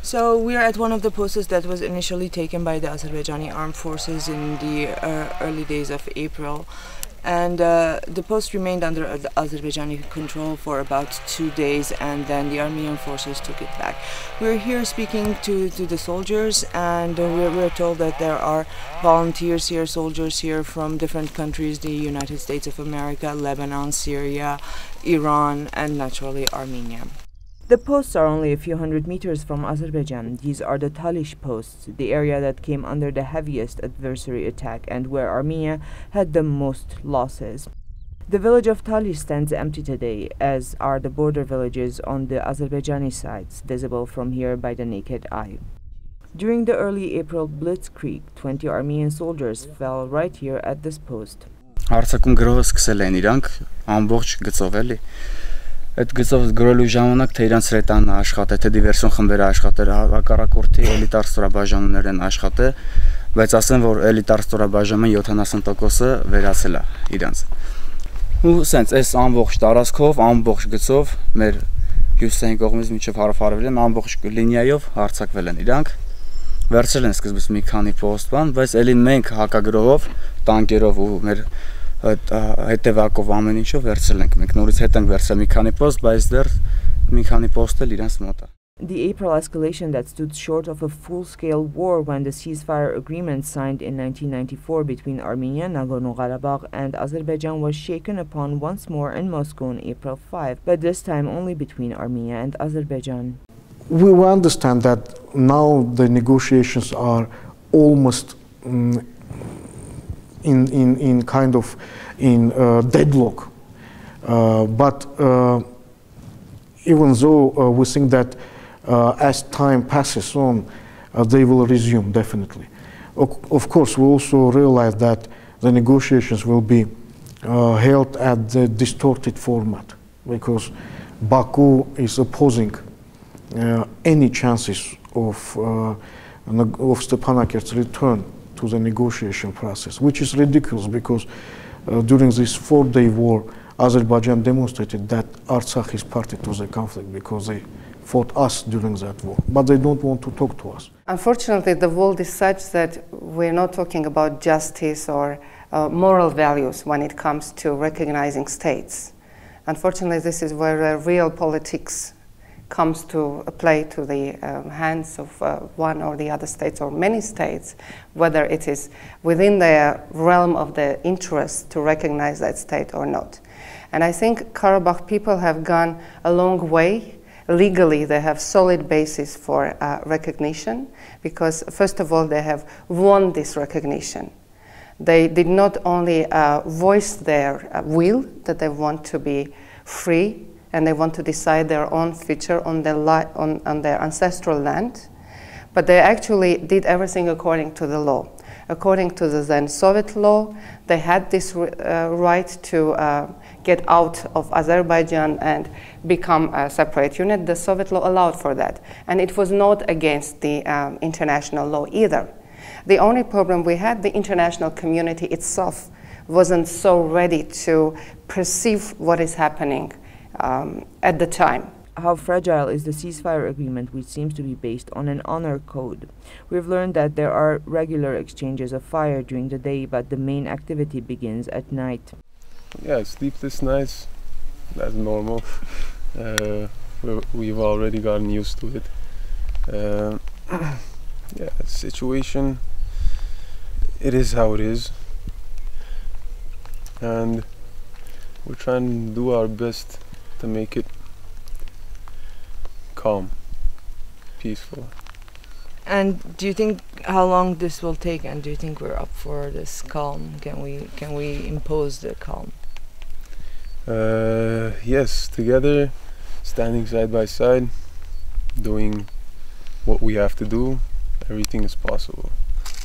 So we are at one of the posts that was initially taken by the Azerbaijani armed forces in the early days of April. And the post remained under Azerbaijani control for about 2 days, and then the Armenian forces took it back. We're here speaking to the soldiers, and we're told that there are volunteers here, soldiers here from different countries, the United States of America, Lebanon, Syria, Iran, and naturally Armenia. The posts are only a few hundred meters from Azerbaijan. These are the Talish posts, the area that came under the heaviest adversary attack and where Armenia had the most losses. The village of Talish stands empty today, as are the border villages on the Azerbaijani sides, visible from here by the naked eye. During the early April blitzkrieg, 20 Armenian soldiers fell right here at this post. Հարցակում գրողը սկսել են իրանք ամբողջ գծով էլի Այդ գծով գրելու ժամանակ թե իրանց ռետանը աշխատե, թե դիվերսիոն խմբերը աշխատե, հակառակորդի էլիտար ստորաբաժանումներ են աշխատե, բայց ասեմ, որ էլիտար ստորաբաժանումը 70%-ը վերացել է իրանց։ Ու սենց այս ամբողջ տարածքով, ամբողջ գծով մեր հյուսիսային կողմից մինչև հարավ-հարավելյան ամբողջ լինիայով հարձակվել են իրանք։ Վերցրել են սկզբից մի քանի պոստ բան, բայց էլի մենք հակագրողով, տանկերով ու մեր հետևակով ամեն ինչով վերցրել ենք, մենք նորից հետ ենք վերցրել մի քանի պոստ, բայց դեռ մի քանի պոստ էլ իրանց մոտ է։ The April escalation that stood short of a full-scale war when the ceasefire agreement signed in 1994 between Armenia, Nagorno-Karabakh and Azerbaijan was shaken upon once more in Moscow on April 5, but this time only between Armenia and Azerbaijan. We understand that now the negotiations are almost in kind of deadlock, but even though we think that as time passes on, they will resume definitely. Of course, we also realize that the negotiations will be held at the distorted format because Baku is opposing any chances of Stepanakert's return to the negotiation process, which is ridiculous because during this 4-day war, Azerbaijan demonstrated that Artsakh is party to the conflict because they fought us during that war, but they don't want to talk to us. Unfortunately, the world is such that we're not talking about justice or moral values when it comes to recognizing states. Unfortunately, this is where real politics comes to play to the hands of one or the other states or many states, whether it is within the realm of the interest to recognize that state or not. And I think Karabakh people have gone a long way. Legally, they have solid basis for recognition because, first of all, they have won this recognition. They did not only voice their will that they want to be free and they want to decide their own future on their ancestral land, but they actually did everything according to the law. According to the then Soviet law, they had this right to get out of Azerbaijan and become a separate unit. The Soviet law allowed for that, and it was not against the international law either. The only problem we had, the international community itself wasn't so ready to perceive what is happening at the time. How fragile is the ceasefire agreement, which seems to be based on an honor code? We've learned that there are regular exchanges of fire during the day, but the main activity begins at night. Yeah, sleepless nights, that's normal. We've already gotten used to it. Yeah, the situation, it is how it is. And we're trying to do our best to make it calm, peaceful. And do you think how long this will take, and do you think we're up for this calm? Can we impose the calm? Yes, together, standing side by side, doing what we have to do, everything is possible.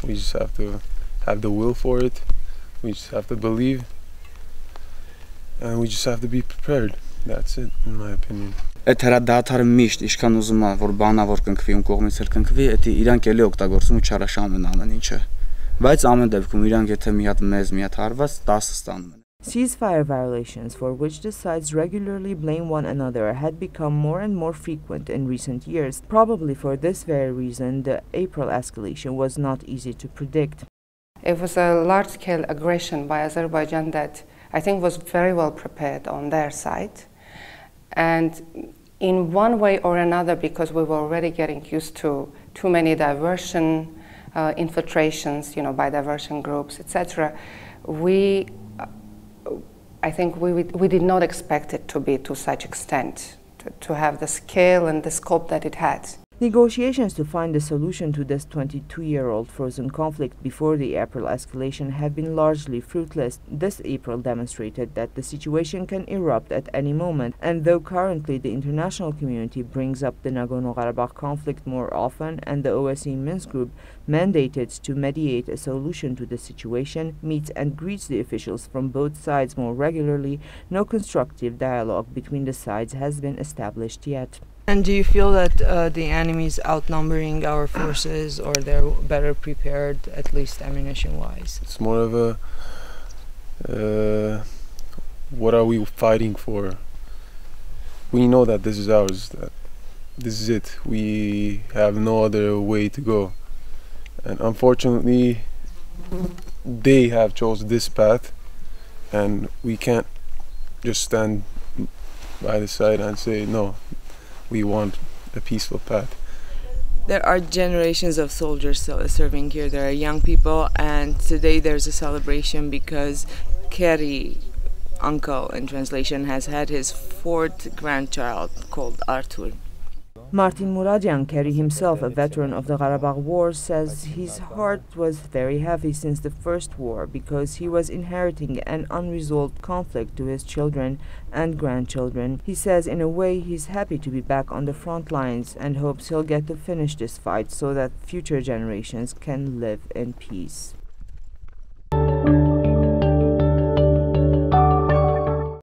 We just have to have the will for it, we just have to believe, and we just have to be prepared. That's it, in my opinion. Այդ հրադադարը միշտ իշքան ուզում է որ բանավոր կնքվի ու կողմից էլ կնքվի, դա իրանք էլի օգտագործում ու չարաշահում են ամեն ինչը։ Բայց ամեն դեպքում իրանք եթե մի հատ մեզ մի հատ հարված 10 ստանում են։ Ceasefire violations, for which the sides regularly blame one another, had become more and more frequent in recent years. Probably for this very reason, the April escalation was not easy to predict. It was a large-scale aggression by Azerbaijan that I think was very well prepared on their side. And in one way or another, because we were already getting used to too many diversion infiltrations, by diversion groups, etc., I think we did not expect it to be to such extent, to have the scale and the scope that it had. Negotiations to find a solution to this 22-year-old frozen conflict before the April escalation have been largely fruitless. This April demonstrated that the situation can erupt at any moment, and though currently the international community brings up the Nagorno-Karabakh conflict more often and the OSCE Minsk group, mandated to mediate a solution to the situation, meets and greets the officials from both sides more regularly, no constructive dialogue between the sides has been established yet. And do you feel that the enemy is outnumbering our forces, or they're better prepared, at least ammunition-wise? It's more of a what are we fighting for? We know that this is ours, that this is it. We have no other way to go. And unfortunately, they have chosen this path, and we can't just stand by the side and say, no, we want a peaceful path. There are generations of soldiers serving here. There are young people, and today there's a celebration because Kerry, uncle in translation, has had his 4th grandchild called Artur. Martin Muradian, Kerry himself a veteran of the Karabakh War, says his heart was very heavy since the first war because he was inheriting an unresolved conflict to his children and grandchildren. He says in a way he's happy to be back on the front lines and hopes he'll get to finish this fight so that future generations can live in peace.